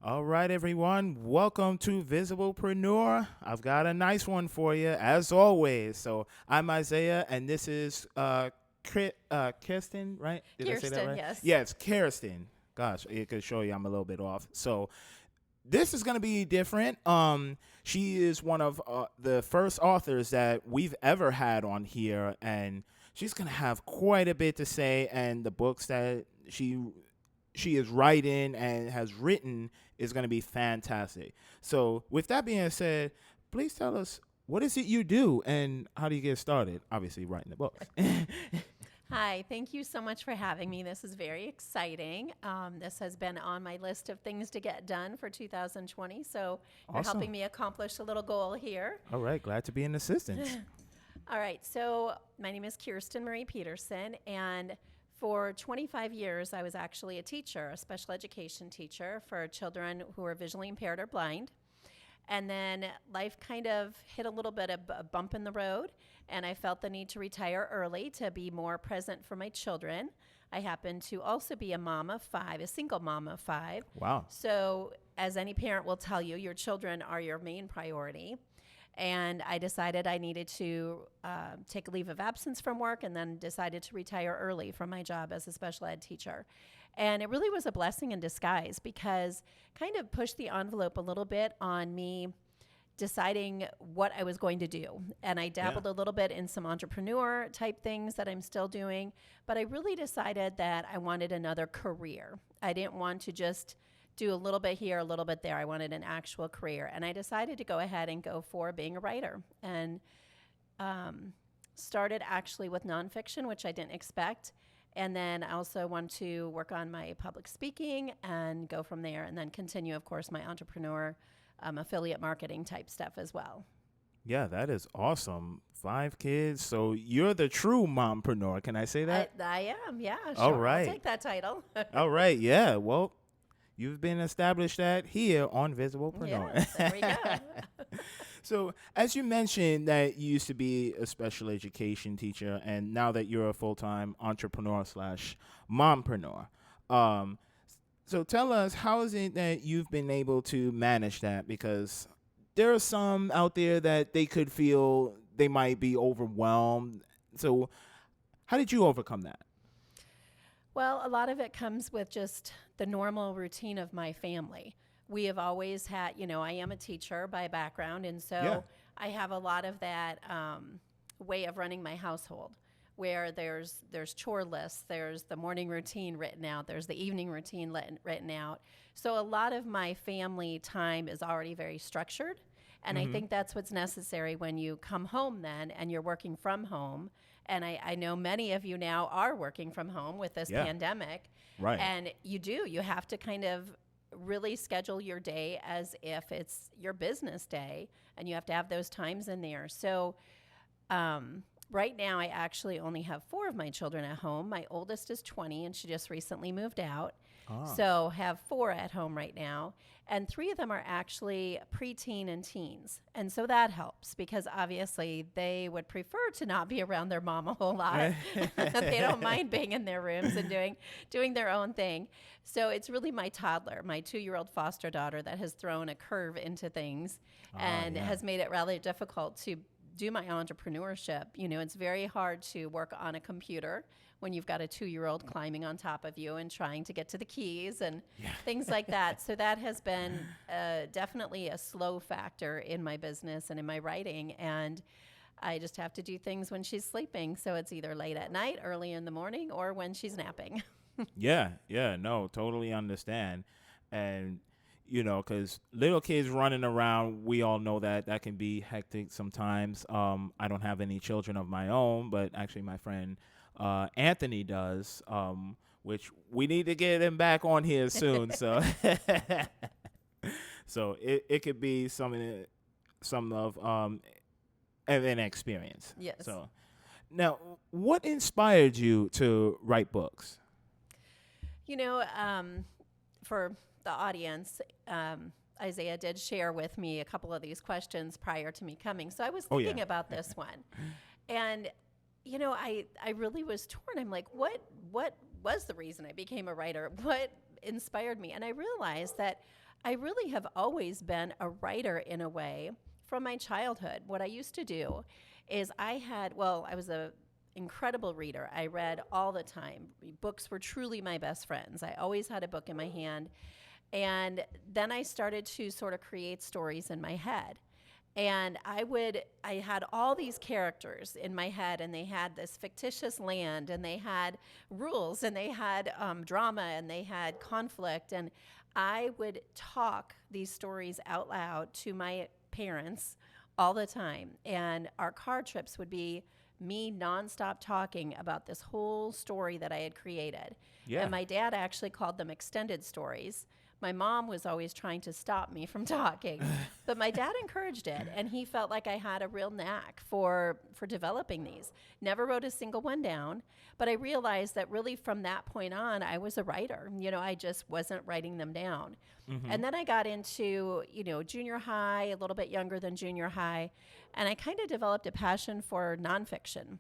All right, everyone. Welcome to Visiblepreneur. I've got a nice one for you, as always. So I'm Isaiah, and this is Kirsten, right? Did I say that Kirsten, right? yes. Yeah, it's Kirsten. Gosh, it could show you I'm a little bit off. So this is going to be different. She is one of the first authors that we've ever had on here, and she's going to have quite a bit to say. And the books that she is writing and has written is going to be fantastic. So, with that being said, please tell us what is it you do and how do you get started? Obviously, writing the books. Hi, thank you so much for having me. This is very exciting. This has been on my list of things to get done for 2020. So you're Awesome. helping me accomplish a little goal here. All right, glad to be in assistance. All right, so my name is Kirsten Marie Peterson, and for 25 years, I was actually a teacher, a special education teacher for children who are visually impaired or blind. And then life kind of hit a little bit of a bump in the road, and I felt the need to retire early to be more present for my children. I happen to also be a mom of five, a single mom of five. Wow. So, as any parent will tell you, your children are your main priority. And I decided I needed to take a leave of absence from work and then decided to retire early from my job as a special ed teacher. And it really was a blessing in disguise because kind of pushed the envelope a little bit on me deciding what I was going to do. And I Yeah. dabbled a little bit in some entrepreneur type things that I'm still doing, but I really decided that I wanted another career. I didn't want to just do a little bit here, a little bit there. I wanted an actual career. And I decided to go ahead and go for being a writer and um, started actually with nonfiction, which I didn't expect. And then I also want to work on my public speaking and go from there and then continue, of course, my entrepreneur affiliate marketing type stuff as well. Yeah, that is awesome. 5 kids. So you're the true mompreneur. Can I say that? I am, yeah, All sure. I'll right. take that title. All right. Yeah. Well, you've been established that here on Yes, there we Visiblepreneur. go. So, as you mentioned that you used to be a special education teacher, and now that you're a full-time entrepreneur slash mompreneur, um, so tell us how is it that you've been able to manage that? Because there are some out there that they could feel they might be overwhelmed. So, how did you overcome that? Well, a lot of it comes with just the normal routine of my family. We have always had, I am a teacher by background, and Yeah. so I have a lot of that way of running my household, where there's chore lists, there's the morning routine written out, there's the evening routine written out. So a lot of my family time is already very structured, and I Mm-hmm. think that's what's necessary when you come home then and you're working from home. And I know many of you now are working from home with this Yeah. pandemic. Right. And you have to kind of really schedule your day as if it's your business day, and you have to have those times in there. So, right now, I actually only have four of my children at home. My oldest is 20, and she just recently moved out. Ah. So, have four at home right now. And three of them are actually preteen and teens. And so that helps because obviously they would prefer to not be around their mom a whole lot. They don't mind being in their rooms and doing their own thing. So it's really my toddler, my 2-year-old foster daughter, that has thrown a curve into things and Yeah. has made it rather difficult to do my entrepreneurship. It's very hard to work on a computer when you've got a 2-year-old climbing on top of you and trying to get to the keys and things like that. So that has been definitely a slow factor in my business and in my writing. And I just have to do things when she's sleeping. So it's either late at night, early in the morning, or when she's napping. Yeah, yeah, no, totally understand. And, because little kids running around, we all know that that can be hectic sometimes. I don't have any children of my own, but actually my friend Anthony does, which we need to get him back on here soon. So, so it could be some of an experience. Yes. So, now, what inspired you to write books? You know, for the audience, Isaiah did share with me a couple of these questions prior to me coming. So I was Oh, thinking yeah. about this one. And, I really was torn. I'm like, what was the reason I became a writer? What inspired me? And I realized that I really have always been a writer in a way from my childhood. What I used to do is I was a incredible reader. I read all the time. Books were truly my best friends. I always had a book in my hand. And then I started to sort of create stories in my head. And I had all these characters in my head, and they had this fictitious land, and they had rules, and they had drama, and they had conflict. And I would talk these stories out loud to my parents all the time. And our car trips would be me nonstop talking about this whole story that I had created. Yeah. And my dad actually called them extended stories. My mom was always trying to stop me from talking, but my dad encouraged it, and he felt like I had a real knack for developing these. Never wrote a single one down, but I realized that really from that point on, I was a writer. You know, I just wasn't writing them down. And then I got into, junior high, a little bit younger than junior high, and I kind of developed a passion for nonfiction.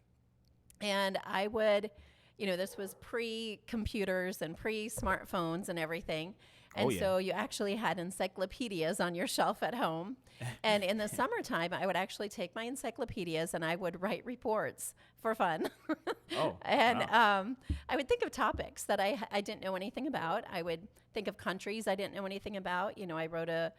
And I would, this was pre-computers and pre-smartphones and everything. And so you actually had encyclopedias on your shelf at home. And in the summertime, I would actually take my encyclopedias and I would write reports for fun. And wow. I would think of topics that I didn't know anything about. I would think of countries I didn't know anything about. I wrote a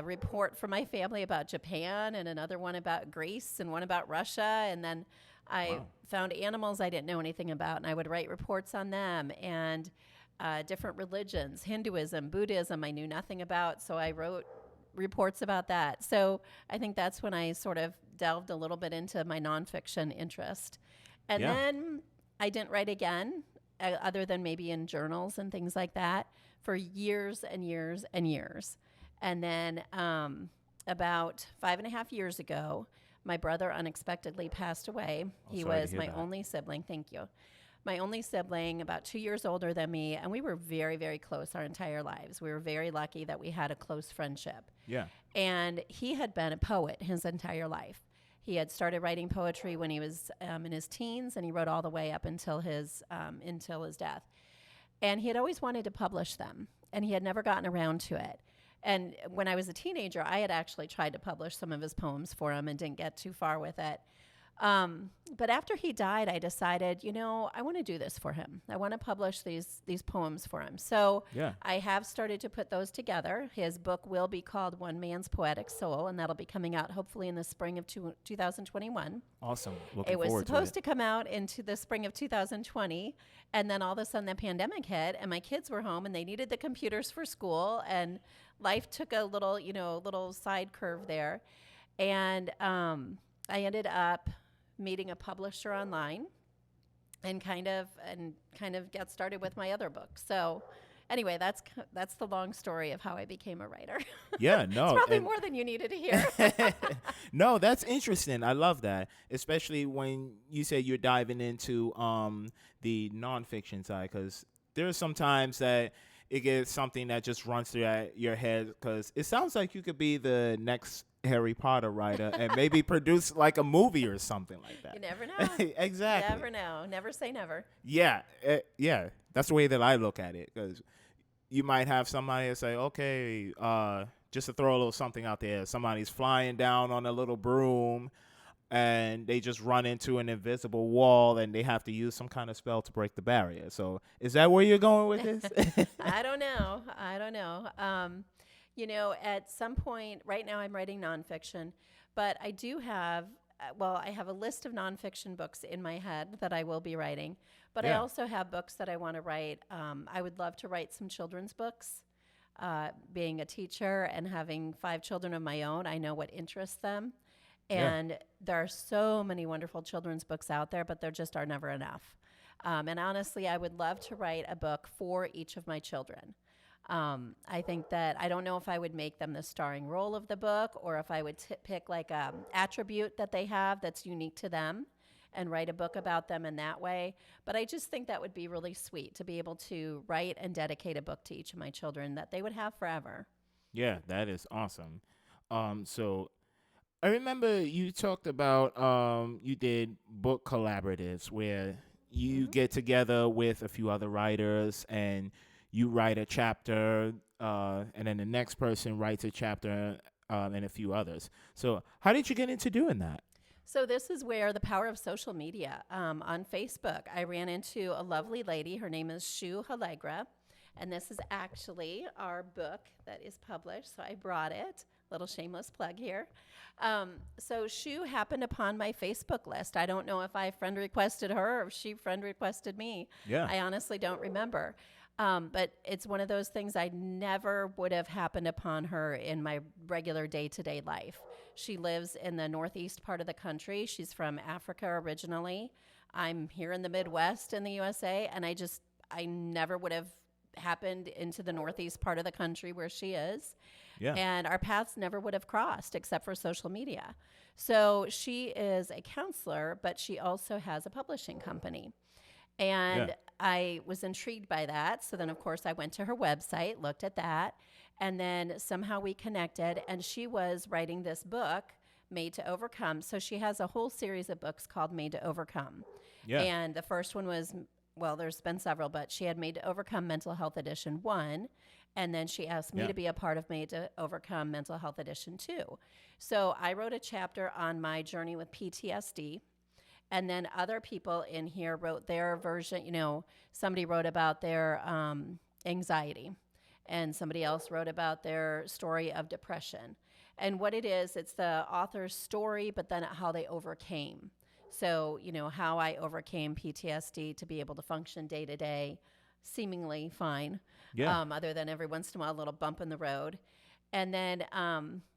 report for my family about Japan, and another one about Greece, and one about Russia. And then I found animals I didn't know anything about, and I would write reports on them. And different religions, Hinduism, Buddhism, I knew nothing about, so I wrote reports about that. So I think that's when I sort of delved a little bit into my nonfiction interest. And then I didn't write again, other than maybe in journals and things like that, for years and years and years. And then about 5.5 years ago, my brother unexpectedly passed away. He was my only sibling. Thank you. My only sibling, about 2 years older than me, and we were very, very close our entire lives. We were very lucky that we had a close friendship. Yeah. And he had been a poet his entire life. He had started writing poetry when he was in his teens, and he wrote all the way up until his death. And he had always wanted to publish them, and he had never gotten around to it. And when I was a teenager, I had actually tried to publish some of his poems for him and didn't get too far with it. But after he died, I decided, I want to do this for him. I want to publish these poems for him. So I have started to put those together. His book will be called One Man's Poetic Soul, and that'll be coming out hopefully in the spring of 2021. Awesome. It was supposed to come out into the spring of 2020, and then all of a sudden the pandemic hit, and my kids were home, and they needed the computers for school, and life took a little side curve there. And I ended up meeting a publisher online and kind of get started with my other book. So anyway, that's the long story of how I became a writer. Yeah, no. It's probably more than you needed to hear. No, that's interesting. I love that, especially when you say you're diving into the nonfiction side, because there's sometimes that it gets something that just runs through your head, because it sounds like you could be the next Harry Potter writer and maybe produce like a movie or something like that. You never know. Exactly. Never know. Never say never. Yeah. Yeah. That's the way that I look at it, because you might have somebody say, okay, just to throw a little something out there, somebody's flying down on a little broom and they just run into an invisible wall and they have to use some kind of spell to break the barrier. So is that where you're going with this? I don't know. At some point, right now I'm writing nonfiction, but I do have, I have a list of nonfiction books in my head that I will be writing, but I also have books that I want to write. I would love to write some children's books. Being a teacher and having 5 children of my own, I know what interests them. And there are so many wonderful children's books out there, but there just are never enough. And honestly, I would love to write a book for each of my children. I think that I don't know if I would make them the starring role of the book, or if I would pick like a attribute that they have that's unique to them and write a book about them in that way. But I just think that would be really sweet to be able to write and dedicate a book to each of my children that they would have forever. Yeah, that is awesome. So I remember you talked about you did book collaboratives where you get together with a few other writers and you write a chapter, and then the next person writes a chapter, and a few others. So how did you get into doing that? So this is where the power of social media. On Facebook, I ran into a lovely lady. Her name is Shu Halegra, and this is actually our book that is published. So I brought it. Little shameless plug here. So Shu happened upon my Facebook list. I don't know if I friend requested her or if she friend requested me. Yeah. I honestly don't remember. But it's one of those things I never would have happened upon her in my regular day-to-day life. She lives in the northeast part of the country. She's from Africa originally. I'm here in the Midwest in the USA, and I never would have happened into the northeast part of the country where she is. Yeah. And our paths never would have crossed except for social media. So she is a counselor, but she also has a publishing company. And Yeah. I was intrigued by that. So then, of course, I went to her website, looked at that, and then somehow we connected. And she was writing this book, Made to Overcome. So she has a whole series of books called Made to Overcome. Yeah. And the first one was, well, there's been several, but she had Made to Overcome Mental Health Edition 1. And then she asked me Yeah. to be a part of Made to Overcome Mental Health Edition 2. So I wrote a chapter on my journey with PTSD. And then other people in here wrote their version. Somebody wrote about their anxiety, and somebody else wrote about their story of depression. And what it is, it's the author's story, but then how they overcame. So, how I overcame PTSD to be able to function day to day, seemingly fine, Yeah. other than every once in a while a little bump in the road. And then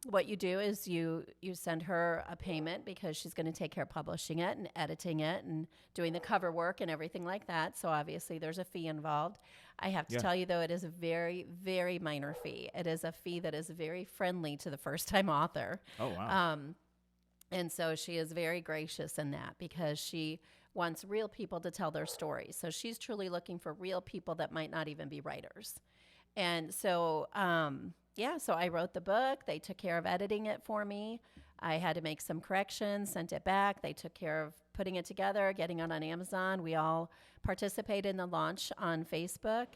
what you do is you send her a payment because she's going to take care of publishing it and editing it and doing the cover work and everything like that. So obviously there's a fee involved. I have to Yeah. tell you, though, it is a very, very minor fee. It is a fee that is very friendly to the first-time author. Oh, wow. And so she is very gracious in that because she wants real people to tell their stories. So she's truly looking for real people that might not even be writers. And so, so I wrote the book. They took care of editing it for me. I had to make some corrections, sent it back. They took care of putting it together, getting it on Amazon. We all participated in the launch on Facebook,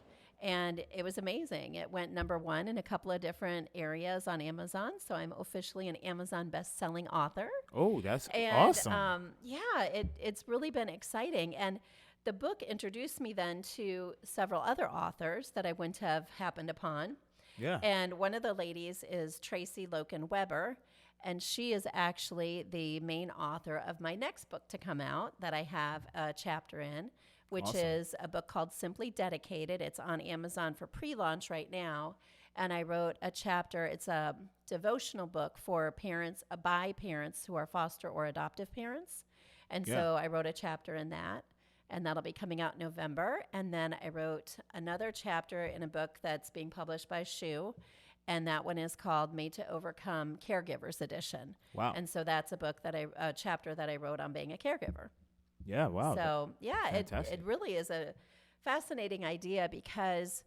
and it was amazing. It went #1 in a couple of different areas on Amazon. So I'm officially an Amazon best-selling author. Oh, that's And awesome. it's really been exciting. And the book introduced me then to several other authors that I wouldn't have happened upon. Yeah. And one of the ladies is Tracy Loken Weber, and she is actually the main author of my next book to come out that I have a chapter in, which Awesome. is a book called Simply Dedicated. It's on Amazon for pre-launch right now. And I wrote a chapter. It's a devotional book for parents, by parents who are foster or adoptive parents. And Yeah. so I wrote a chapter in that, and that'll be coming out in November. And then I wrote another chapter in a book that's being published by Shu, and that one is called Made to Overcome Caregivers Edition. Wow. And so that's a chapter that I wrote on being a caregiver. Yeah. Wow. So yeah, it Fantastic. really is a fascinating idea because,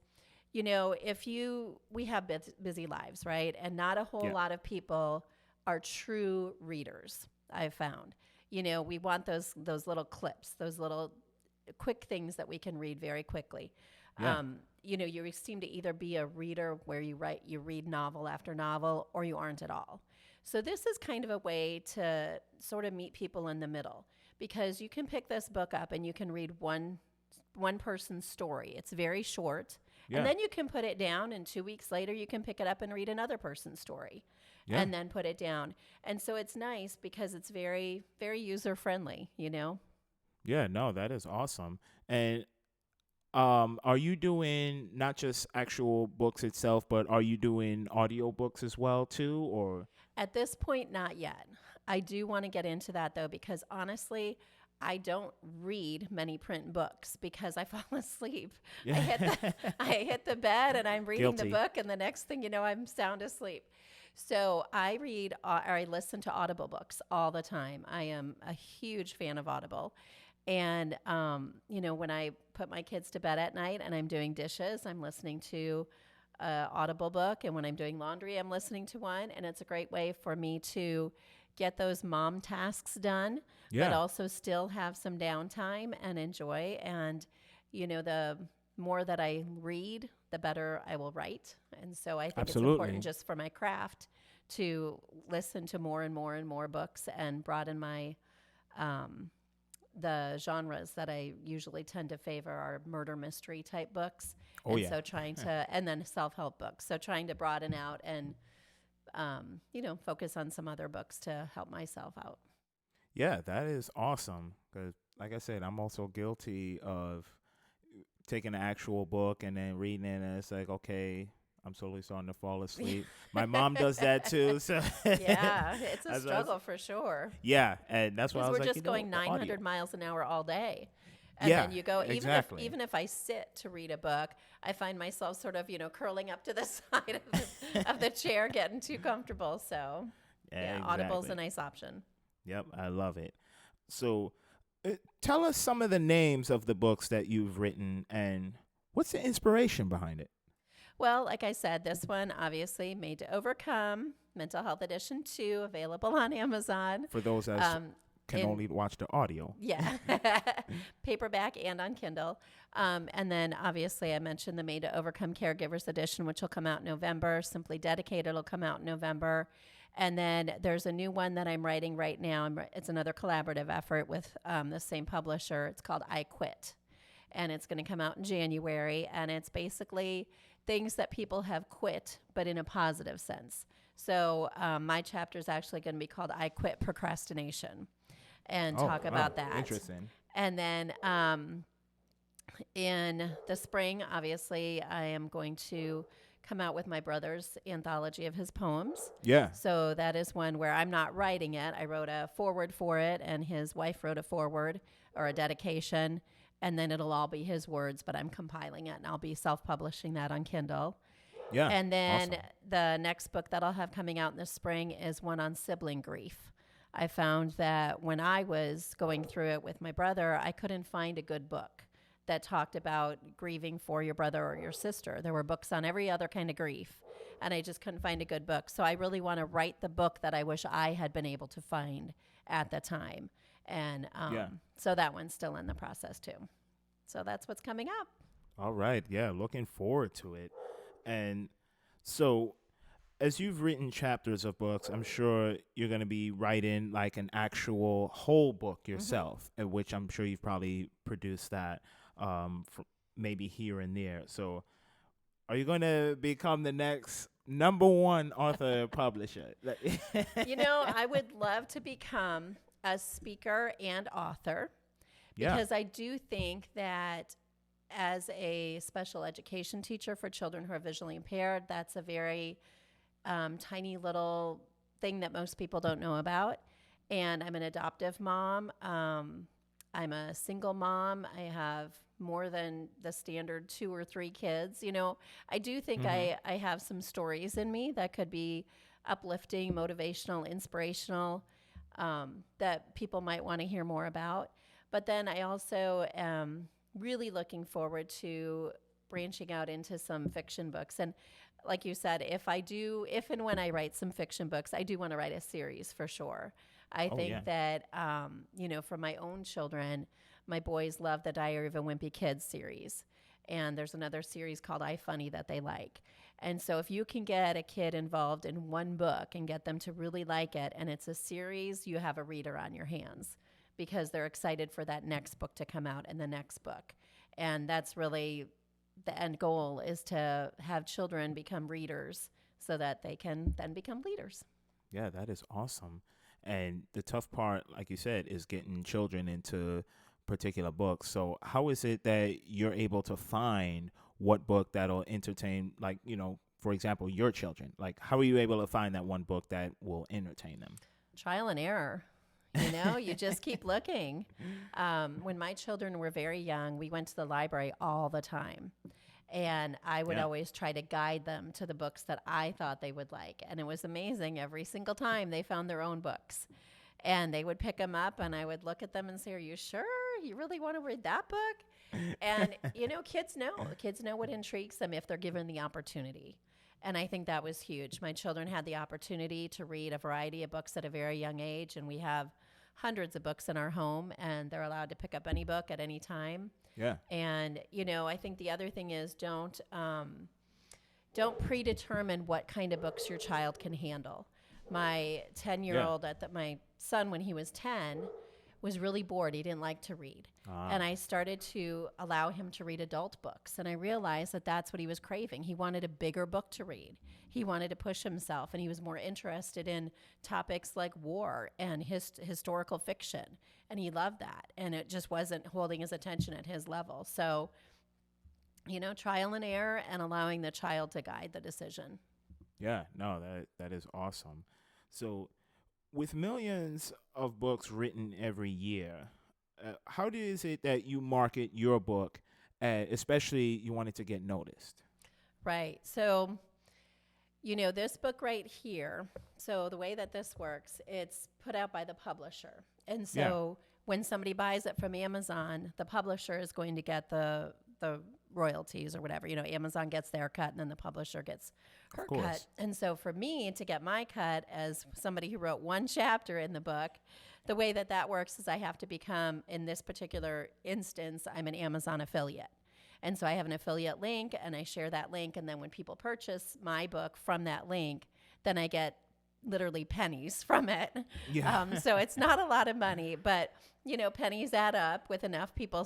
we have busy lives, right? And not a whole Yeah. lot of people are true readers, I've found. We want those little clips, those little quick things that we can read very quickly. Yeah. You seem to either be a reader where you read novel after novel, or you aren't at all. So this is kind of a way to sort of meet people in the middle, because you can pick this book up and you can read one person's story. It's very short. Yeah. And then you can put it down, and 2 weeks later you can pick it up and read another person's story. Yeah. And then put it down. And so it's nice because it's very, very user friendly, Yeah, no, that is awesome. And are you doing not just actual books itself, but are you doing audio books as well too, or? At this point, not yet. I do want to get into that though, because honestly, I don't read many print books because I fall asleep. Yeah. I hit the bed and I'm reading Guilty. the book, and the next thing you know, I'm sound asleep. So I read or I listen to Audible books all the time. I am a huge fan of Audible. And, when I put my kids to bed at night and I'm doing dishes, I'm listening to an Audible book. And when I'm doing laundry, I'm listening to one. And it's a great way for me to get those mom tasks done, but Yeah. also still have some downtime and enjoy. And, the more that I read, the better I will write. And so I think Absolutely. it's important just for my craft to listen to more and more and more books and broaden my the genres that I usually tend to favor are murder mystery type books. Oh, And yeah. so trying to, and then self-help books. So trying to broaden out and, focus on some other books to help myself out. Yeah, that is awesome. Because, like I said, I'm also guilty of taking an actual book and then reading it, and it's like, okay, I'm slowly starting to fall asleep. My mom does that too. So Yeah, it's a As I was- struggle for sure. yeah, and that's why I Because was we're like, just going the audio. 900 miles an hour all day. And Yeah, then you go, exactly. even if I sit to read a book, I find myself sort of, curling up to the side of the chair, getting too comfortable. So, yeah, Audible's a exactly. nice option. Yep, I love it. So, tell us some of the names of the books that you've written and what's the inspiration behind it? Well, like I said, this one obviously Made to Overcome, Mental Health Edition 2, available on Amazon. For those that can in- only watch the audio. Yeah, paperback and on Kindle. And then obviously I mentioned the Made to Overcome Caregivers Edition, which will come out in November. Simply Dedicated will come out in November. And then there's a new one that I'm writing right now. It's another collaborative effort with the same publisher. It's called I Quit. And it's going to come out in January. And it's basically things that people have quit, but in a positive sense. So my chapter is actually going to be called I Quit Procrastination and talk about that. Interesting. And then in the spring, obviously, I am going to come out with my brother's anthology of his poems. Yeah. So that is one where I'm not writing it. I wrote a foreword for it, and his wife wrote a foreword or a dedication, and then it'll all be his words, but I'm compiling it, and I'll be self-publishing that on Kindle. Yeah. And then awesome. the next book that I'll have coming out in the spring is one on sibling grief. I found that when I was going through it with my brother, I couldn't find a good book that talked about grieving for your brother or your sister. There were books on every other kind of grief, and I just couldn't find a good book. So I really want to write the book that I wish I had been able to find at the time. And so that one's still in the process too. So that's what's coming up. All right. Yeah. Looking forward to it. And so, as you've written chapters of books, I'm sure you're going to be writing like an actual whole book yourself, in which I'm sure you've probably produced that maybe here and there. So, are you going to become the next number one author publisher? I would love to become a speaker and author because I do think that as a special education teacher for children who are visually impaired, that's a very tiny little thing that most people don't know about. And I'm an adoptive mom. I'm a single mom. I have more than the standard 2 or 3 kids. I do think I have some stories in me that could be uplifting, motivational, inspirational, that people might want to hear more about. But then I also am really looking forward to branching out into some fiction books. And like you said, if and when I write some fiction books, I do want to write a series for sure. I think that, for my own children, my boys love the Diary of a Wimpy Kid series. And there's another series called iFunny that they like. And so if you can get a kid involved in one book and get them to really like it, and it's a series, you have a reader on your hands because they're excited for that next book to come out and the next book. And that's really the end goal, is to have children become readers so that they can then become leaders. Yeah, that is awesome. And the tough part, like you said, is getting children into particular books. So how is it that you're able to find what book that'll entertain, like, for example, your children? Like, how are you able to find that one book that will entertain them? Trial and error. You just keep looking. When my children were very young, we went to the library all the time. And I would always try to guide them to the books that I thought they would like. And it was amazing. Every single time they found their own books. And they would pick them up, and I would look at them and say, "Are you sure? You really want to read that book?" And, kids know. Kids know what intrigues them if they're given the opportunity. And I think that was huge. My children had the opportunity to read a variety of books at a very young age, and we have hundreds of books in our home, and they're allowed to pick up any book at any time. Yeah. And, I think the other thing is don't predetermine what kind of books your child can handle. My 10-year-old, my son, when he was 10, was really bored. He didn't like to read. And I started to allow him to read adult books. And I realized that that's what he was craving. He wanted a bigger book to read. He wanted to push himself, and he was more interested in topics like war and historical fiction. And he loved that. And it just wasn't holding his attention at his level. So, trial and error and allowing the child to guide the decision. Yeah, no, that is awesome. So, with millions of books written every year, how is it that you market your book, especially you want it to get noticed? Right. So, this book right here, so the way that this works, it's put out by the publisher. And so when somebody buys it from Amazon, the publisher is going to get the royalties or whatever. Amazon gets their cut, and then the publisher gets her cut. And so for me to get my cut as somebody who wrote one chapter in the book, the way that works is I have to become, in this particular instance, I'm an Amazon affiliate. And so I have an affiliate link, and I share that link. And then when people purchase my book from that link, then I get literally pennies from it. Yeah. So it's not a lot of money, but, pennies add up with enough people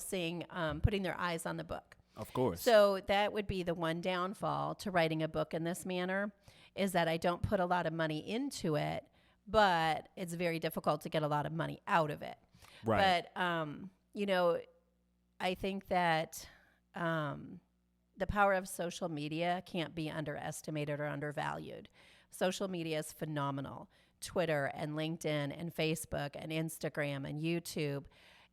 putting their eyes on the book. Of course. So that would be the one downfall to writing a book in this manner, is that I don't put a lot of money into it, but it's very difficult to get a lot of money out of it. Right. But, I think that the power of social media can't be underestimated or undervalued. Social media is phenomenal. Twitter and LinkedIn and Facebook and Instagram and YouTube.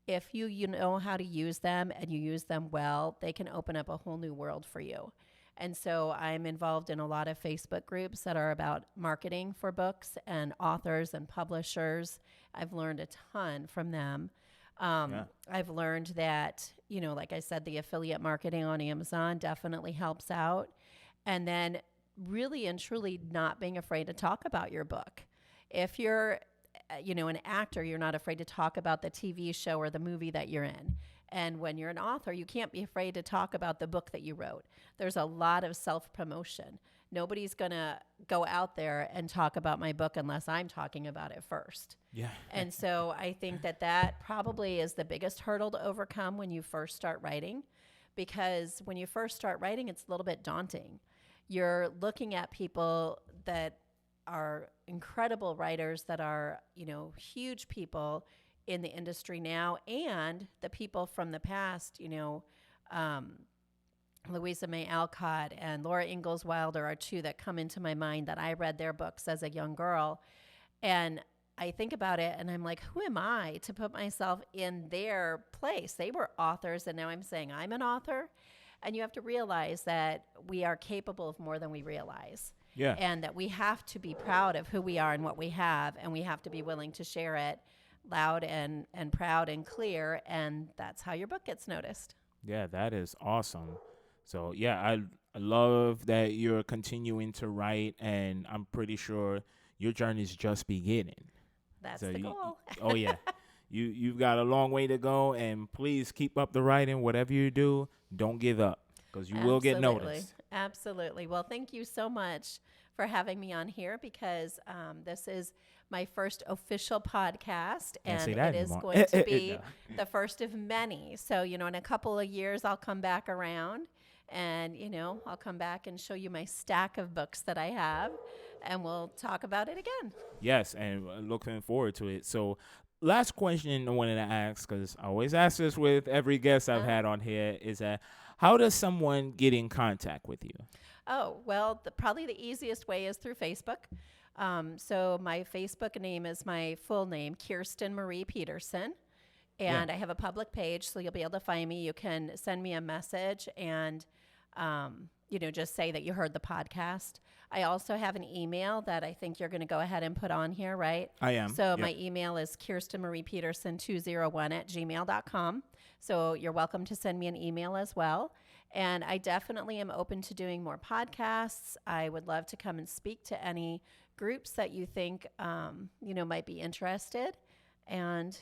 If you know how to use them and you use them well, they can open up a whole new world for you. And so I'm involved in a lot of Facebook groups that are about marketing for books and authors and publishers. I've learned a ton from them. I've learned that, like I said, the affiliate marketing on Amazon definitely helps out. And then really and truly not being afraid to talk about your book. If you're an actor, you're not afraid to talk about the TV show or the movie that you're in. And when you're an author, you can't be afraid to talk about the book that you wrote. There's a lot of self-promotion. Nobody's going to go out there and talk about my book unless I'm talking about it first. Yeah. And so I think that probably is the biggest hurdle to overcome when you first start writing, because when you first start writing, it's a little bit daunting. You're looking at people that are incredible writers, that are, huge people in the industry now, and the people from the past, Louisa May Alcott and Laura Ingalls Wilder are two that come into my mind that I read their books as a young girl. And I think about it and I'm like, who am I to put myself in their place? They were authors, and now I'm saying I'm an author. And you have to realize that we are capable of more than we realize. Yeah. And that we have to be proud of who we are and what we have, and we have to be willing to share it loud and proud and clear, and that's how your book gets noticed. Yeah, that is awesome. So, yeah, I love that you're continuing to write, and I'm pretty sure your journey is just beginning. That's the goal. Oh, yeah. You've got a long way to go, and please keep up the writing. Whatever you do, don't give up, because you will get noticed. Absolutely. Well, thank you so much for having me on here, because this is my first official podcast, and it is going to be the first of many. So, in a couple of years, I'll come back around, and, I'll come back and show you my stack of books that I have, and we'll talk about it again. Yes, and looking forward to it. So, last question I wanted to ask, because I always ask this with every guest I've had on here, is that how does someone get in contact with you? Oh, well, probably the easiest way is through Facebook. So my Facebook name is my full name, Kirsten Marie Peterson. And I have a public page, so you'll be able to find me. You can send me a message and, just say that you heard the podcast. I also have an email that I think you're going to go ahead and put on here, right? I am. So my email is kirstenmariepeterson201@gmail.com. So you're welcome to send me an email as well. And I definitely am open to doing more podcasts. I would love to come and speak to any groups that you think, might be interested. And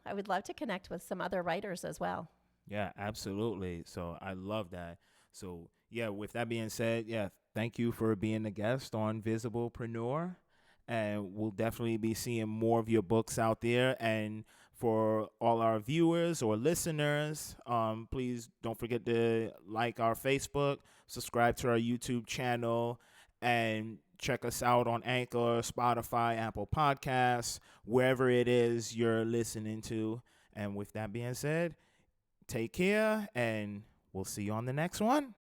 I would love to connect with some other writers as well. Yeah, absolutely. So I love that. So yeah, with that being said, yeah, thank you for being a guest on Visiblepreneur. And we'll definitely be seeing more of your books out there. And for all our viewers or listeners, please don't forget to like our Facebook, subscribe to our YouTube channel, and check us out on Anchor, Spotify, Apple Podcasts, wherever it is you're listening to. And with that being said, take care, and we'll see you on the next one.